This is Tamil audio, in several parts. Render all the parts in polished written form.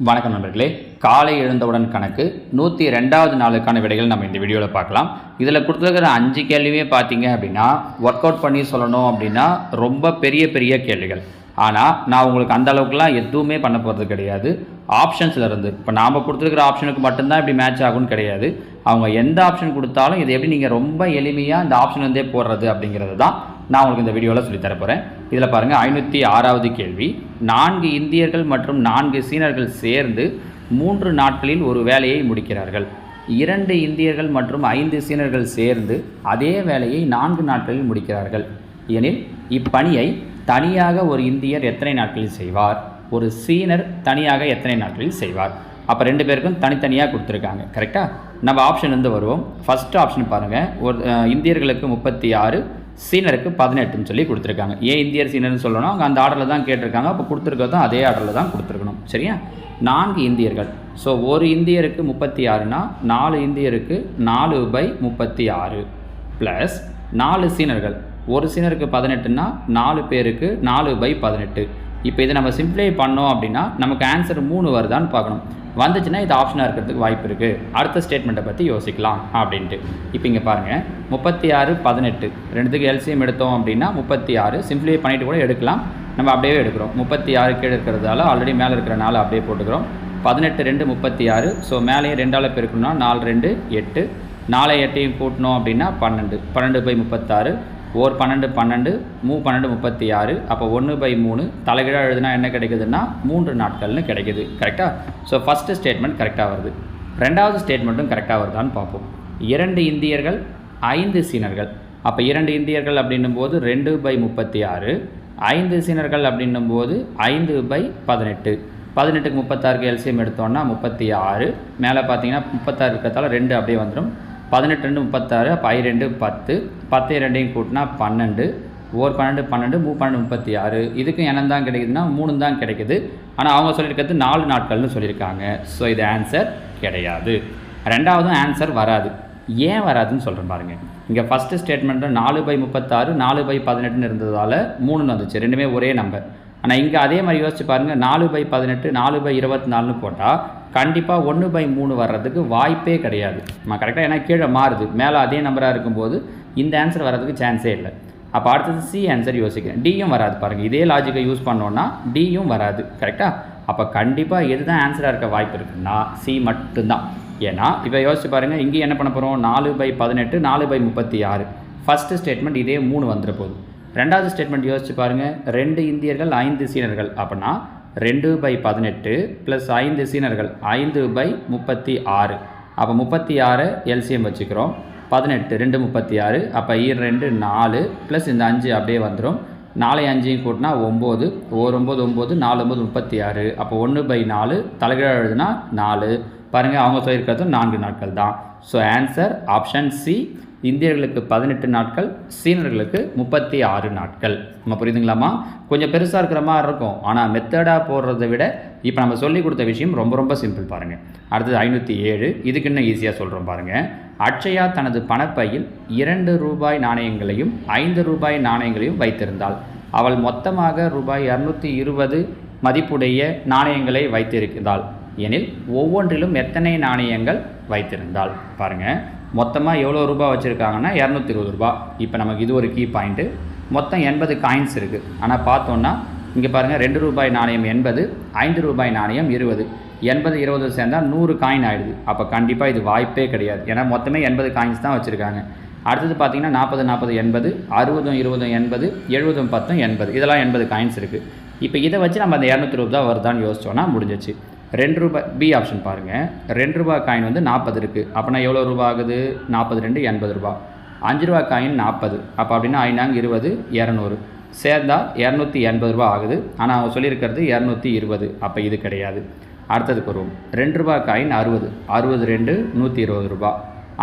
வணக்கம் நண்பர்களே. காலை எழுந்தவுடன் கணக்கு 102வது நாளுக்கான விடைகள் நம்ம இந்த வீடியோவில் பார்க்கலாம். இதில் கொடுத்துருக்கிற 5 கேள்வியுமே பார்த்தீங்க அப்படின்னா ஒர்க் அவுட் பண்ணி சொல்லணும் அப்படின்னா ரொம்ப பெரிய கேள்விகள். ஆனால் நான் உங்களுக்கு அந்த அளவுக்குலாம் எதுவுமே பண்ண போகிறது கிடையாது. ஆப்ஷன்ஸில் இருந்து இப்போ நாம் கொடுத்துருக்கிற ஆப்ஷனுக்கு மட்டும்தான் இப்படி மேட்ச் ஆகும்னு கிடையாது. அவங்க எந்த ஆப்ஷன் கொடுத்தாலும் இது எப்படி நீங்கள் ரொம்ப எளிமையாக இந்த ஆப்ஷன் இருந்தே போடுறது அப்படிங்கிறது தான் நான் உங்களுக்கு இந்த வீடியோவில் சொல்லித்தர போகிறேன். இதில் பாருங்கள், 506வது கேள்வி. 4 இந்தியர்கள் மற்றும் 4 சீனர்கள் சேர்ந்து 3 நாட்களில் ஒரு வேலையை முடிக்கிறார்கள். 2 இந்தியர்கள் மற்றும் 5 சீனர்கள் சேர்ந்து அதே வேலையை 4 நாட்களில் முடிக்கிறார்கள் எனில் இப்பணியை தனியாக ஒரு இந்தியர் எத்தனை நாட்களில் செய்வார், ஒரு சீனர் தனியாக எத்தனை நாட்களில் செய்வார்? அப்போ 2 பேருக்கும் தனித்தனியாக கொடுத்துருக்காங்க. கரெக்டாக? நம்ம ஆப்ஷன் வந்து வருவோம். ஃபஸ்ட்டு ஆப்ஷன் பாருங்கள், ஒரு இந்தியர்களுக்கு 36, சீனருக்கு 18ன்னு சொல்லி கொடுத்துருக்காங்க. ஏன் இந்தியர் சீனர்னு சொல்லணும், அவங்க அந்த ஆர்டரில் தான் கேட்டிருக்காங்க. அப்போ கொடுத்துருக்கதும் அதே ஆர்டரில் தான் கொடுத்துருக்கணும். சரியா? 4 இந்தியர்கள். ஸோ ஒரு இந்தியருக்கு 36னா 4 இந்தியருக்கு 4/36 ப்ளஸ் 4 சீனர்கள். ஒரு சீனருக்கு 18னா 4 பேருக்கு 4/18. இப்போ இதை நம்ம சிம்ப்ளை பண்ணோம் அப்படின்னா நமக்கு ஆன்சர் 3 வருதான்னு பார்க்கணும். வந்துச்சுன்னா இது ஆப்ஷனாக இருக்கிறதுக்கு வாய்ப்பு இருக்குது. அடுத்த ஸ்டேட்மெண்ட்டை பற்றி யோசிக்கலாம் அப்படின்ட்டு. இப்போ இங்கே பாருங்கள், 36, 18 ரெண்டுத்துக்கு எல்சிஎம் எடுத்தோம் அப்படின்னா 36. சிம்ப்ளிஃபை பண்ணிவிட்டு கூட எடுக்கலாம். நம்ம அப்படியே எடுக்கிறோம். 36 கீழே இருக்கிறதால ஆல்ரெடி மேலே இருக்கிற 4 அப்படியே போட்டுக்கிறோம். 18 2 36. ஸோ மேலேயும் 2ஆல் பெருக்கணும்னா 4 2 8. 4 8ஐயும் கூட்டணும் அப்படின்னா 12. 12/36. ஓர் 12 12, 12 36. அப்போ 1/3 தலைகீழாக எழுதுனா என்ன கிடைக்குதுன்னா 3 நாட்கள்னு கிடைக்குது. கரெக்டாக? ஸோ ஃபஸ்ட்டு ஸ்டேட்மெண்ட் கரெக்டாக வருது. ரெண்டாவது ஸ்டேட்மெண்ட்டும் கரெக்டாக வருதான்னு பார்ப்போம். 2 இந்தியர்கள் 5 சீனர்கள். அப்போ 2 இந்தியர்கள் அப்படின்னும் போது 2/36. 5 சீனர்கள் அப்படின்னும் போது 5/18. 18க்கு 36க்கு எல்சிஎம் எடுத்தோன்னா 36. மேலே பார்த்தீங்கன்னா 36 இருக்கிறதால 2 அப்படியே வந்துடும். 18 2 36. அப்போ 2 10. 10 2ஐயும் கூட்டினா 12. ஓர் 12 12, 12 36. இதுக்கும் என்ன தான் கிடைக்குதுன்னா 3 தான் கிடைக்குது. ஆனால் அவங்க சொல்லியிருக்கிறது 4 நாட்கள்னு சொல்லியிருக்காங்க. ஸோ இது ஆன்சர் கிடையாது. ரெண்டாவதும் ஆன்சர் வராது. ஏன் வராதுன்னு சொல்கிறேன் பாருங்கள். இங்கே ஃபஸ்ட்டு ஸ்டேட்மெண்ட்டில் 4/36 4/18 இருந்ததால் 3 வந்துச்சு. ரெண்டுமே ஒரே நம்பர். ஆனால் இங்கே அதே மாதிரி யோசிச்சு பாருங்கள், 4/18 4/24ன்னு போட்டால் கண்டிப்பாக 1/3 வர்றதுக்கு வாய்ப்பே கிடையாது. நம்ம கரெக்டாக ஏன்னா கீழே மாறுது, மேலே அதே நம்பராக இருக்கும்போது இந்த ஆன்சர் வர்றதுக்கு சான்ஸே இல்லை. அப்போ அடுத்தது சி ஆன்சர் யோசிக்கிறேன். டியும் வராது. பாருங்கள், இதே லாஜிக்கை யூஸ் பண்ணோன்னா டியும் வராது. கரெக்டாக? அப்போ கண்டிப்பாக எது தான் ஆன்சராக இருக்க வாய்ப்பு இருக்குன்னா சி மட்டும்தான். ஏன்னா இப்போ யோசிச்சு பாருங்கள், இங்கேயும் என்ன பண்ண போகிறோம், 4/18 4/36. ஃபஸ்ட்டு ஸ்டேட்மெண்ட் இதே 3 வந்துட போகுது. ரெண்டாவது ஸ்டேட்மெண்ட் யோசிச்சு பாருங்கள், 2 இந்தியர்கள் 5 சீனர்கள். அப்படின்னா 2/18 ப்ளஸ் 5 சீனர்கள் 5/36. அப்போ 36 எல்சிஎம் வச்சுக்கிறோம். 18 2 36. அப்போ 2 4 ப்ளஸ் இந்த 5 அப்படியே வந்துடும். 4 5ஐயும் கூட்டினா 9. 1 9 9 4 9 36. அப்போ 1/4 தலைகீழாக எழுதுனா 4. பாருங்கள், அவங்க சொல்லியிருக்கிறது 4 நாட்கள் தான். ஸோ ஆன்சர் ஆப்ஷன் சி, இந்தியர்களுக்கு 18 நாட்கள், சீனர்களுக்கு 36 நாட்கள். நம்ம புரியுதுங்களாமா? கொஞ்சம் பெருசாக இருக்கிற மாதிரி இருக்கும். ஆனால் மெத்தடாக போடுறதை விட இப்போ நம்ம சொல்லிக் கொடுத்த விஷயம் ரொம்ப சிம்பிள். பாருங்கள், அடுத்தது 507. இதுக்கு இன்னும் ஈஸியாக சொல்கிறோம் பாருங்கள். அட்சயா தனது பணப்பையில் 2 ரூபாய் நாணயங்களையும் 5 ரூபாய் நாணயங்களையும் வைத்திருந்தாள். அவள் மொத்தமாக ரூபாய் 220 மதிப்புடைய நாணயங்களை வைத்திருந்தாள் எனில் ஒவ்வொன்றிலும் எத்தனை நாணயங்கள் வைத்திருந்தாள்? பாருங்கள், மொத்தமாக எவ்வளோ ரூபா வச்சுருக்காங்கன்னா 220 ரூபா. இப்போ நமக்கு இது ஒரு கீ பாயிண்ட்டு. மொத்தம் 80 காயின்ஸ் இருக்குது. ஆனால் பார்த்தோன்னா இங்கே பாருங்கள், 2 ரூபாய் நாணயம் 80, 5 ரூபாய் நாணயம் 20. 80 20 சேர்ந்தால் 100 காயின் ஆகிடுது. அப்போ கண்டிப்பாக இது வாய்ப்பே கிடையாது. ஏன்னா மொத்தமே 80 காயின்ஸ் தான் வச்சுருக்காங்க. அடுத்தது பார்த்தீங்கன்னா 40 40 80, 60 20 80, 70 10 80. இதெல்லாம் 80 காயின்ஸ் இருக்குது. இப்போ இதை வச்சு நம்ம அந்த 220 தான் வருதான்னு யோசிச்சோன்னா முடிஞ்சிச்சு. 2 ரூபாய் பி ஆப்ஷன் பாருங்கள். 2 ரூபாய் காயின் வந்து 40 இருக்குது. அப்போனா எவ்வளோ ரூபா ஆகுது? 42 80 ரூபா. 5 ரூபா காயின் 40. அப்போ அப்படின்னா 5 20 200 சேர்ந்தா 280 ரூபா ஆகுது. ஆனால் அவங்க சொல்லியிருக்கிறது 220. அப்போ இது கிடையாது. அடுத்ததுக்கு வருவோம். 2 ரூபாய் காயின் 60. 60 2 120 ரூபா.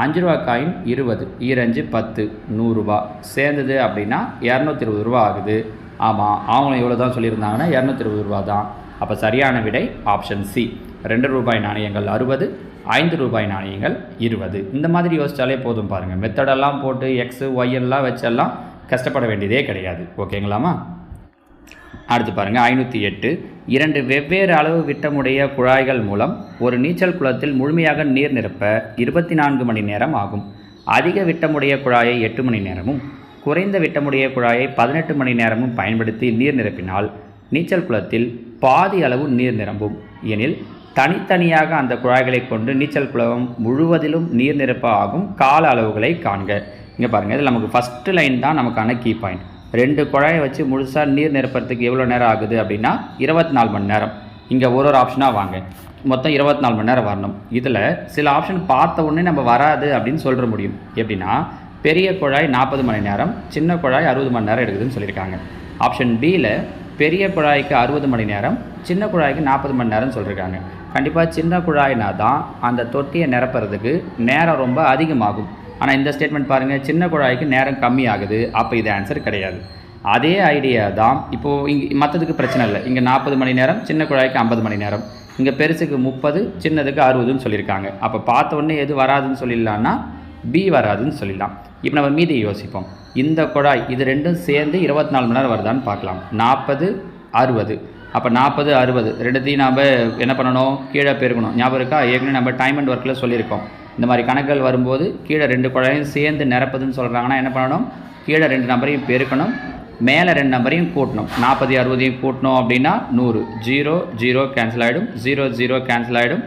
5 ரூபா காயின் 20. 5 10 100 ரூபா சேர்ந்தது அப்படின்னா 220 ரூபா ஆகுது. ஆமாம், அவங்களும் எவ்வளோ தான் சொல்லியிருந்தாங்கன்னா 220 ரூபா தான். அப்போ சரியான விடை ஆப்ஷன் சி, 2 ரூபாய் நாணயங்கள் 60, 5 ரூபாய் நாணயங்கள் 20. இந்த மாதிரி யோசித்தாலே போதும். பாருங்கள், மெத்தடெல்லாம் போட்டு எக்ஸு ஒய் எல்லாம் வச்செல்லாம் கஷ்டப்பட வேண்டியதே கிடையாது. ஓகேங்களாமா? அடுத்து பாருங்கள், 508. 2 வெவ்வேறு அளவு விட்டமுடைய குழாய்கள் மூலம் ஒரு நீச்சல் குளத்தில் முழுமையாக நீர் நிரப்ப 24 மணி நேரம் ஆகும். அதிக விட்டமுடைய குழாயை 8 மணி நேரமும் குறைந்த விட்டமுடைய குழாயை 18 மணி நேரமும் பயன்படுத்தி நீர் நிரப்பினால் நீச்சல் குளத்தில் பாதி அளவு நீர் நிரம்பும். எனில் தனித்தனியாக அந்த குழாய்களை கொண்டு நீச்சல் குளம் முழுவதிலும் நீர் நிரப்ப ஆகும் கால அளவுகளை காண்க. இங்கே பாருங்கள், இதில் நமக்கு ஃபஸ்ட்டு லைன் தான் நமக்கான கீ பாயிண்ட். 2 குழாயை வச்சு முழுசாக நீர் நிரப்புறதுக்கு எவ்வளோ நேரம் ஆகுது அப்படின்னா 24 மணி நேரம். இங்கே ஒரு ஆப்ஷனாக வாங்க, மொத்தம் 24 மணி நேரம் வரணும். இதில் சில ஆப்ஷன் பார்த்த உடனே நம்ம வராது அப்படின்னு சொல்ல முடியும். எப்படின்னா பெரிய குழாய் 40 மணி நேரம், சின்ன குழாய் 60 மணி நேரம் எடுக்குதுன்னு சொல்லியிருக்காங்க. ஆப்ஷன் பியில் பெரிய குழாய்க்கு 60 மணி நேரம், சின்ன குழாய்க்கு 40 மணி நேரம் சொல்லியிருக்காங்க. கண்டிப்பாக சின்ன குழாய்னா தான் அந்த தொட்டியை நிரப்புறதுக்கு நேரம் ரொம்ப அதிகமாகும். ஆனால் இந்த ஸ்டேட்மெண்ட் பாருங்கள், சின்ன குழாய்க்கு நேரம் கம்மி ஆகுது. அப்போ இது ஆன்சர் கிடையாது. அதே ஐடியா தான் இப்போது இங்கே மற்றதுக்கு பிரச்சனை இல்லை. இங்கே 40 மணி நேரம், சின்ன குழாய்க்கு 50 மணி நேரம். இங்கே பெருசுக்கு 30, சின்னதுக்கு 60ன்னு சொல்லியிருக்காங்க. அப்போ பார்த்த உடனே எது வராதுன்னு சொல்லிடலான்னா பி வராதுன்னு சொல்லிடலாம். இப்போ நம்ம மீதி யோசிப்போம். இந்த குழாய் இது ரெண்டும் சேர்ந்து 24 மணி நேரம் வருதான்னு பார்க்கலாம். 40, 60. அப்போ 40, 60 ரெண்டுத்தையும் நாம் என்ன பண்ணணும், கீழே பெருக்கணும். ஞாபகம் இருக்கா? ஏற்கனவே நம்ம டைம் அண்ட் ஒர்க்கில் சொல்லியிருக்கோம். இந்த மாதிரி கணக்குகள் வரும்போது கீழே 2 குழாயும் சேர்ந்து நிரப்புதுன்னு சொல்கிறாங்கன்னா என்ன பண்ணணும், கீழே 2 நம்பரையும் பெருக்கணும், மேலே 2 நம்பரையும் கூட்டணும். 40, 60 கூட்டணும் அப்படின்னா 100. 0, 0 கேன்சல் ஆகிடும். 0, 0 கேன்சல் ஆகிடும்.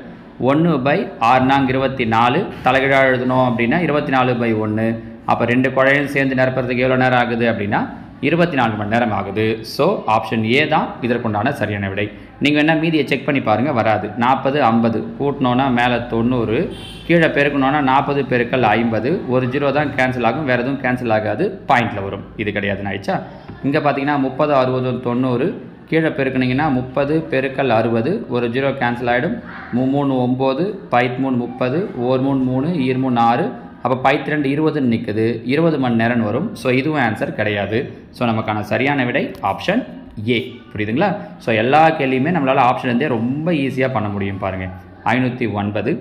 1/6 தலைகீழாக எழுதணும் அப்படின்னா 24/1. அப்போ 2 குழாயும் சேர்ந்து நிரப்புறதுக்கு எவ்வளோ நேரம் ஆகுது அப்படின்னா 24 மணி நேரம் ஆகுது. ஸோ ஆப்ஷன் ஏ தான் இதற்குண்டான சரியான விடை. நீங்கள் வேணால் மீதியை செக் பண்ணி பாருங்கள், வராது. 40, 50 கூட்டினோன்னா மேலே 90, கீழே பெருக்கணுன்னா 40 பெருக்கல் 50. ஒரு 0 தான் கேன்சல் ஆகும், வேறு எதுவும் கேன்சல் ஆகாது, பாயிண்டில் வரும். இது கிடையாதுன்னு ஆயிடுச்சா? இங்கே பார்த்தீங்கன்னா 30, 60, 90 கீழே பெருக்குனிங்கன்னா 30 பெருக்கல் 60. ஒரு 0 கேன்சல் ஆகிடும். 3 9, 3 30, 1 3 3 6. அப்போ 2 20ன்னு நிற்குது. 20 மணி நேரம்னு வரும். ஸோ இதுவும் ஆன்சர் கிடையாது. ஸோ நமக்கான சரியான விடை ஆப்ஷன் ஏ. புரியுதுங்களா? ஸோ எல்லா கேள்வியுமே நம்மளால் ஆப்ஷன் இருந்தே ரொம்ப ஈஸியாக பண்ண முடியும். பாருங்கள், 509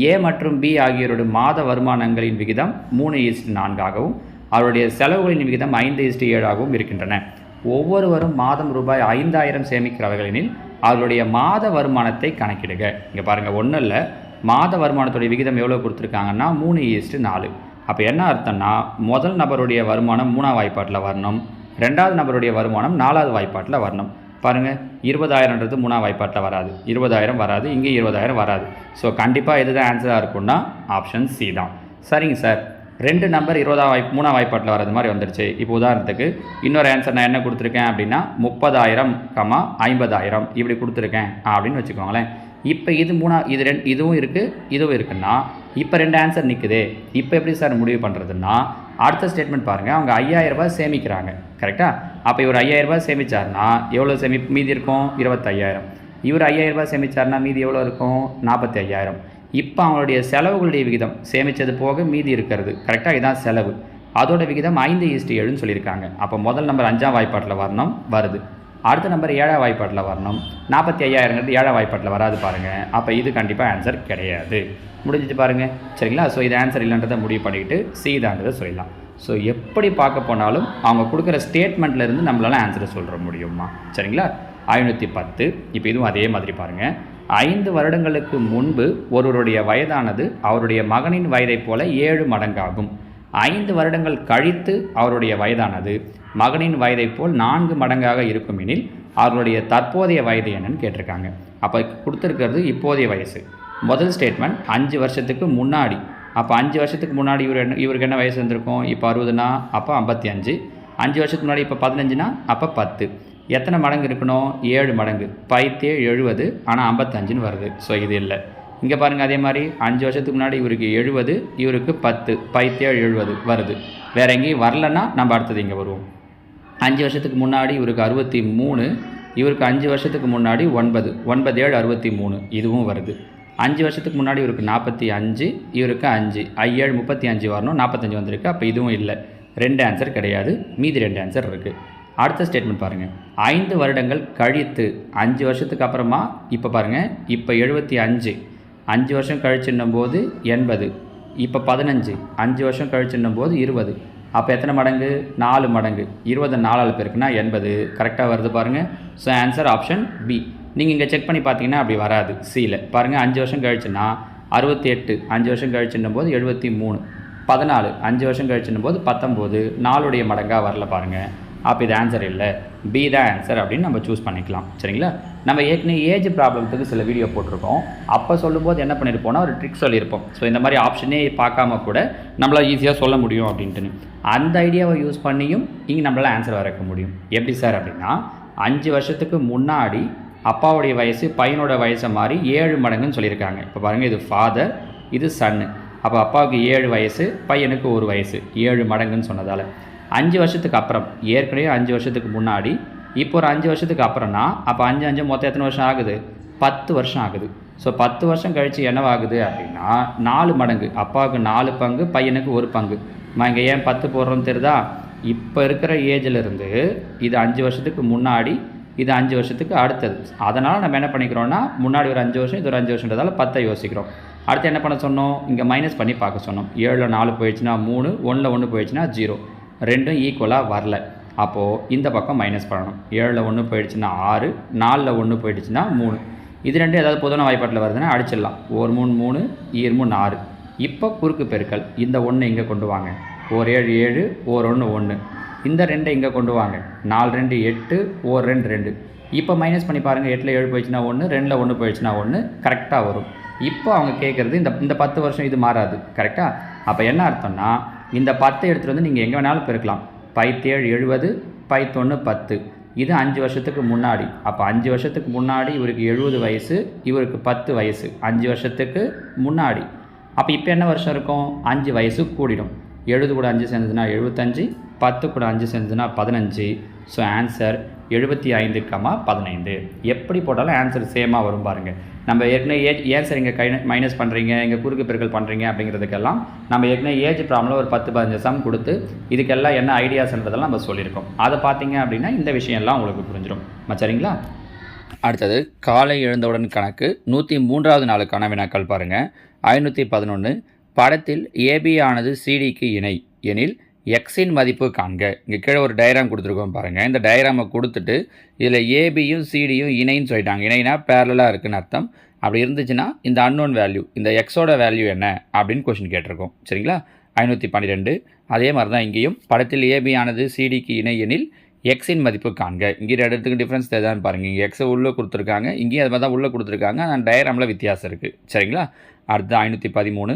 ஏ மற்றும் பி ஆகியோருடைய மாத வருமானங்களின் விகிதம் 3:4 ஆகவும் அவருடைய செலவுகளின் விகிதம் 5:7 ஆகவும் இருக்கின்றன. ஒவ்வொருவரும் மாதம் ரூபாய் 5000 சேமிக்கிறார்கள் எனில் அவர்களுடைய மாத வருமானத்தை கணக்கிடுக. இங்கே பாருங்கள், ஒன்றும் இல்லை, மாத வருமானத்துடைய விகிதம் எவ்வளோ கொடுத்துருக்காங்கன்னா 3:4. அப்போ என்ன அர்த்தம்னா முதல் நபருடைய வருமானம் 3ஆம் வாய்ப்பாட்டில் வரணும், 2வது நபருடைய வருமானம் 4வது வாய்ப்பாட்டில் வரணும். பாருங்கள், 20000ன்றது 3ஆம் வாய்ப்பாட்டில் வராது, 20000 வராது, இங்கே 20000 வராது. ஸோ கண்டிப்பாக எது தான் ஆன்சராக இருக்குன்னா ஆப்ஷன் சி தான். சரிங்க சார், 2 நம்பர் 3ஆம் வாய்ப்பாட்டில் வர்றது மாதிரி வந்துருச்சு. இப்போ உதாரணத்துக்கு இன்னொரு ஆன்சர் நான் என்ன கொடுத்துருக்கேன் அப்படின்னா 30,000, 50,000 இப்படி கொடுத்துருக்கேன் அப்படின்னு வச்சுக்கோங்களேன். இப்போ இது இதுவும் இருக்குது, இதுவும் இருக்குன்னா இப்போ 2 ஆன்சர் நிற்குது. இப்போ எப்படி சார் முடிவு பண்ணுறதுன்னா அடுத்த ஸ்டேட்மெண்ட் பாருங்கள், அவங்க 5000 ரூபாய் சேமிக்கிறாங்க. கரெக்டாக? அப்போ இவர் 5000 ரூபாய் சேமித்தார்னா எவ்வளோ மீதி இருக்கும்? 25,000. இவர் 5000 ரூபாய் சேமித்தார்னா மீதி எவ்வளோ இருக்கும்? 45,000. இப்போ அவங்களுடைய செலவுகளுடைய விகிதம் சேமித்தது போக மீதி இருக்கிறது. கரெக்டாக? இதுதான் செலவு. அதோட விகிதம் 5:7ன்னு சொல்லியிருக்காங்க. அப்போ முதல் நம்பர் 5ஆம் வாய்ப்பாட்டில் வரணும், வருது. அடுத்த நம்பர் 7ஆம் வாய்ப்பாட்டில் வரணும். 45,000ங்கிறது 7ஆம் வாய்ப்பாட்டில் வராது பாருங்கள். அப்போ இது கண்டிப்பாக ஆன்சர் கிடையாது. முடிஞ்சிச்சு பாருங்கள். சரிங்களா? ஸோ இது ஆன்சர் இல்லைன்றதை முடிவு பண்ணிக்கிட்டு சி தான்றதை சொல்லலாம். ஸோ எப்படி பார்க்க போனாலும் அவங்க கொடுக்குற ஸ்டேட்மெண்ட்லேருந்து நம்மளால் ஆன்சரை சொல்ல முடியுமா? சரிங்களா? 510. இப்போ இதுவும் அதே மாதிரி பாருங்கள். 5 வருடங்களுக்கு முன்பு ஒருவருடைய வயதானது அவருடைய மகனின் வயதைப் போல 7 மடங்காகும். 5 வருடங்கள் கழித்து அவருடைய வயதானது மகனின் வயதைப் போல் 4 மடங்காக இருக்கும் எனில் அவருடைய தற்போதைய வயது என்னன்னு கேட்டிருக்காங்க. அப்போ கொடுத்துருக்கிறது இப்போதைய வயசு. முதல் ஸ்டேட்மெண்ட் 5 வருஷத்துக்கு முன்னாடி. அப்போ 5 வருஷத்துக்கு முன்னாடி இவருக்கு என்ன வயசு இருந்திருக்கும்? இப்போ 60னா அப்போ 55. 5 வருஷத்துக்கு முன்னாடி இப்போ 15னா அப்போ 10. எத்தனை மடங்கு இருக்கணும்? 7 மடங்கு. 5×7 70, ஆனால் 55ன்னு வருது. ஸோ இது இல்லை. இங்கே பாருங்கள், அதே மாதிரி 5 வருஷத்துக்கு முன்னாடி இவருக்கு 70, இவருக்கு 10, 5×7 வருது. வேறு எங்கேயும் வரலன்னா நம்ம அடுத்தது இங்கே வருவோம். 5 வருஷத்துக்கு முன்னாடி இவருக்கு 63, இவருக்கு 5 வருஷத்துக்கு முன்னாடி 9, 9×7 63, இதுவும் வருது. 5 வருஷத்துக்கு முன்னாடி இவருக்கு 45, இவருக்கு 5, 5×7 35 வரணும், 45 வந்திருக்கு. அப்போ இதுவும் இல்லை. 2 ஆன்சர் கிடையாது, மீதி 2 ஆன்சர் இருக்குது. அடுத்த ஸ்டேட்மெண்ட் பாருங்கள். 5 வருடங்கள் கழித்து 5 வருஷத்துக்கு அப்புறமா இப்போ பாருங்கள், இப்போ 75, 5 வருஷம் கழிச்சுன்னும் போது 80, இப்போ 15, 5 வருஷம் கழிச்சுன்னும் போது 20. அப்போ எத்தனை மடங்கு? 4 மடங்கு. 20 4ஆல் பெருக்குன்னா 80. கரெக்டாக வருது பாருங்கள். So answer option B. நீங்கள் இங்கே செக் பண்ணி பார்த்தீங்கன்னா அப்படி வராது. சியில் பாருங்கள், 5 வருஷம் கழிச்சுன்னா 68, 5 வருஷம் கழிச்சுன்னும் போது 73, 14, 5 வருஷம் கழிச்சுன்னும் போது 19, 4உடைய மடங்காக வரல பாருங்கள். அப்போ இது ஆன்சர் இல்லை, பி தான் ஆன்சர் அப்படின்னு நம்ம சூஸ் பண்ணிக்கலாம். சரிங்களா? நம்ம ஏற்கனவே ஏஜ் ப்ராப்ளத்துக்கு சில வீடியோ போட்டிருக்கோம். அப்போ சொல்லும்போது என்ன பண்ணியிருப்போம்னா ஒரு ட்ரிக் சொல்லியிருப்போம். ஸோ இந்த மாதிரி ஆப்ஷனே பார்க்காம கூட நம்மளால் ஈஸியாக சொல்ல முடியும் அப்படின்ட்டுன்னு. அந்த ஐடியாவை யூஸ் பண்ணியும் இங்கே நம்மளால் ஆன்சர் வரைக்க முடியும். எப்படி சார் அப்படின்னா, 5 வருஷத்துக்கு முன்னாடி அப்பாவுடைய வயசு பையனோட வயசை மாதிரி 7 மடங்குன்னு சொல்லியிருக்காங்க. இப்போ பாருங்கள், இது ஃபாதர், இது சன்னு. அப்போ அப்பாவுக்கு 7 வயசு, பையனுக்கு 1 வயசு, 7 மடங்குன்னு சொன்னதால் 5 வருஷத்துக்கு அப்புறம், ஏற்கனவே 5 வருஷத்துக்கு முன்னாடி, இப்போ ஒரு 5 வருஷத்துக்கு அப்புறம்னா அப்போ 5 5 மொத்தம் எத்தனை வருஷம் ஆகுது? 10 வருஷம் ஆகுது. ஸோ 10 வருஷம் கழித்து என்னவாகுது அப்படின்னா 4 மடங்கு. அப்பாவுக்கு 4 பங்கு, பையனுக்கு 1 பங்கு. இங்கே ஏன் 10 போடுறோன்னு தெரியுதா? இப்போ இருக்கிற ஏஜிலிருந்து இது 5 வருஷத்துக்கு முன்னாடி, இது 5 வருஷத்துக்கு அடுத்தது. அதனால் நம்ம என்ன பண்ணிக்கிறோன்னா, முன்னாடி ஒரு 5 வருஷம், இது ஒரு 5 வருஷன்றதால 10 யோசிக்கிறோம். அடுத்து என்ன பண்ண சொன்னோம்? இங்கே மைனஸ் பண்ணி பார்க்க சொன்னோம். 7ல் 4 போயிடுச்சுன்னா 3, 1ல் 1 போயிடுச்சுன்னா 0, ரெண்டும் ஈக்குவலாக வரல. அப்போது இந்த பக்கம் மைனஸ் பண்ணணும். 7ல் 1 போயிடுச்சுன்னா 6, 4ல் 1 போயிடுச்சுன்னா 3. இது ரெண்டும் ஏதாவது பொதுவான வாய்ப்பாட்டில் வருதுன்னா அடிச்சிடலாம். 1 3 3, 2 3 6. இப்போ குறுக்கு பெருக்கல், இந்த 1 இங்கே கொண்டு வாங்க. 1 7 7, 1 1 1. இந்த 2 இங்கே கொண்டு வாங்க. 4 2 8, 1 2 2. இப்போ மைனஸ் பண்ணி பாருங்கள். 8ல் 7 போயிடுச்சுன்னா 1, 2ல் 1 போயிடுச்சுன்னா 1, கரெக்டாக வரும். இப்போ அவங்க கேட்குறது இந்த 10 வருஷம் இது மாறாது. கரெக்டாக? அப்போ என்ன அர்த்தம்னா, இந்த 10 எடுத்துகிட்டு வந்து நீங்கள் எங்கே வேணாலும் பெருக்கலாம். 5 7 70, 1 10. இது 5 வருஷத்துக்கு முன்னாடி. அப்போ 5 வருஷத்துக்கு முன்னாடி இவருக்கு 70 வயசு, இவருக்கு 10 வயசு. 5 வருஷத்துக்கு முன்னாடி. அப்போ இப்போ என்ன வருஷம் இருக்கும்? 5 வயசு கூடிடும். 70 கூட 5 சேர்ந்ததுன்னா 75, 10 கூட 5 சேர்ந்ததுன்னா 15. So answer 75, 15. எப்படி போட்டாலும் ஆன்சர் சேமாக வரும் பாருங்கள். நம்ம ஏற்கனவே ஏன் சார் இங்கே மைனஸ் பண்ணுறீங்க, இங்கே குறுக்கு பெருக்கல் பண்ணுறீங்க அப்படிங்கிறதுக்கெல்லாம் நம்ம ஏற்கனவே ஏஜ் ப்ராப்ளம் ஒரு 10-15 சம் கொடுத்து இதுக்கெல்லாம் என்ன ஐடியாஸ்ன்றதெல்லாம் நம்ம சொல்லியிருக்கோம். அதை பார்த்தீங்க அப்படின்னா இந்த விஷயம்லாம் உங்களுக்கு புரிஞ்சிடும். சரிங்களா? அடுத்தது காலை எழுந்தவுடன் கணக்கு 103வது நாளுக்கான வினாக்கள் பாருங்கள். 511. படத்தில் ஏபி ஆனது சிடிக்கு இணை எனில் எக்ஸின் மதிப்பு காண்க. இங்கே கீழே ஒரு டயக்ராம் கொடுத்துருக்கோம் பாருங்கள். இந்த டயக்ராமை கொடுத்துட்டு இதில் ஏபியும் சிடியும் இணைன்னு சொல்லிட்டாங்க. இணைனா பேரலாக இருக்குதுன்னு அர்த்தம். அப்படி இருந்துச்சுன்னா இந்த அன்னோன் வேல்யூ, இந்த எக்ஸோட வேல்யூ என்ன அப்படின்னு கொஷின் கேட்டிருக்கோம். சரிங்களா? 512. அதே மாதிரி தான் இங்கேயும் படத்தில் ஏபி ஆனது சிடிக்கு இணை எனில் எக்ஸின் மதிப்பு காண்க. இங்கே இடத்துக்கு டிஃப்ரென்ஸ் தெரியுதான்னு பாருங்கள். இங்கே எக்ஸை உள்ளே கொடுத்துருக்காங்க, இங்கேயும் அது மாதிரி தான் உள்ளே கொடுத்துருக்காங்க. ஆனால் டயக்ராமில் வித்தியாசம் இருக்குது. சரிங்களா? அடுத்து 513.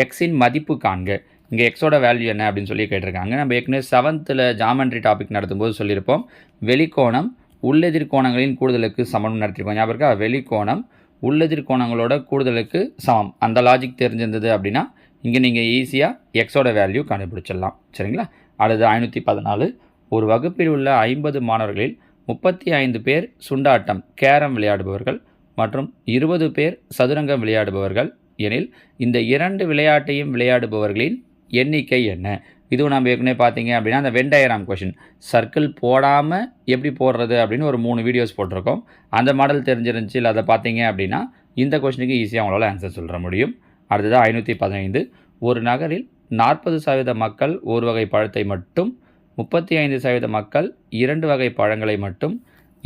எக்ஸின் மதிப்பு காண்க. இங்கே எக்ஸோட வேல்யூ என்ன அப்படின்னு சொல்லி கேட்டிருக்காங்க. நம்ம ஏற்கனவே 7th ஜாமெண்ட்ரி டாபிக் நடத்தும்போது சொல்லியிருப்போம். வெளிக்கோணம் உள்ளெதிர் கோணங்களின் கூடுதலுக்கு சமம் நடத்திருக்கோம். ஞாபகம் இருக்கா? வெளிக்கோணம் உள்ளெதிர் கோணங்களோட கூடுதலுக்கு சமம். அந்த லாஜிக் தெரிஞ்சிருந்தது அப்படின்னா இங்கே நீங்கள் ஈஸியாக எக்ஸோட வேல்யூ கண்டுபிடிச்சிடலாம். சரிங்களா? அடுத்து 514. ஒரு வகுப்பில் உள்ள 50 மாணவர்களில் 35 பேர் சுண்டாட்டம் கேரம் விளையாடுபவர்கள் மற்றும் 20 பேர் சதுரங்கம் விளையாடுபவர்கள் எனில் இந்த 2 விளையாட்டையும் விளையாடுபவர்களின் எண்ணிக்கை என்ன? இதுவும் நம்ம ஏற்கனவே பார்த்தீங்க அப்படின்னா அந்த வென் டயக்ராம் கொஷின் சர்க்கிள் போடாமல் எப்படி போடுறது அப்படின்னு ஒரு 3 வீடியோஸ் போட்டிருக்கோம். அந்த மாடல் தெரிஞ்சிருந்துச்சு. இல்லை அதை பார்த்தீங்க அப்படின்னா இந்த கொஷினுக்கு ஈஸியாக அவங்களால ஆன்சர் சொல்ல முடியும். அடுத்தது 515. ஒரு நகரில் 40% மக்கள் ஒரு வகை பழத்தை மட்டும், 35% மக்கள் 2 வகை பழங்களை மட்டும்,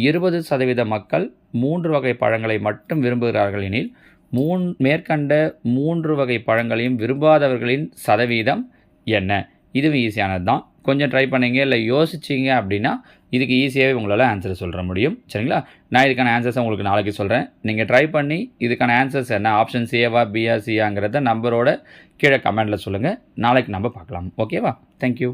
20% மக்கள் 3 வகை பழங்களை மட்டும் விரும்புகிறார்கள் எனில் மேற்கண்ட 3 வகை பழங்களையும் விரும்பாதவர்களின் சதவீதம் என்ன? இதுவும் ஈஸியானது தான். கொஞ்சம் ட்ரை பண்ணிங்க, இல்லை யோசிச்சிங்க அப்படின்னா இதுக்கு ஈஸியாகவே உங்களால் ஆன்சர் சொல்ல முடியும். சரிங்களா? நான் இதுக்கான ஆன்சர்ஸை உங்களுக்கு நாளைக்கு சொல்கிறேன். நீங்கள் ட்ரை பண்ணி இதுக்கான ஆன்சர்ஸ் என்ன, ஆப்ஷன் ஏவா பிஆ சியாங்கிறத நம்பரோட கீழே கமெண்டில் சொல்லுங்கள். நாளைக்கு நம்ம பார்க்கலாம். ஓகேவா? தேங்க்யூ.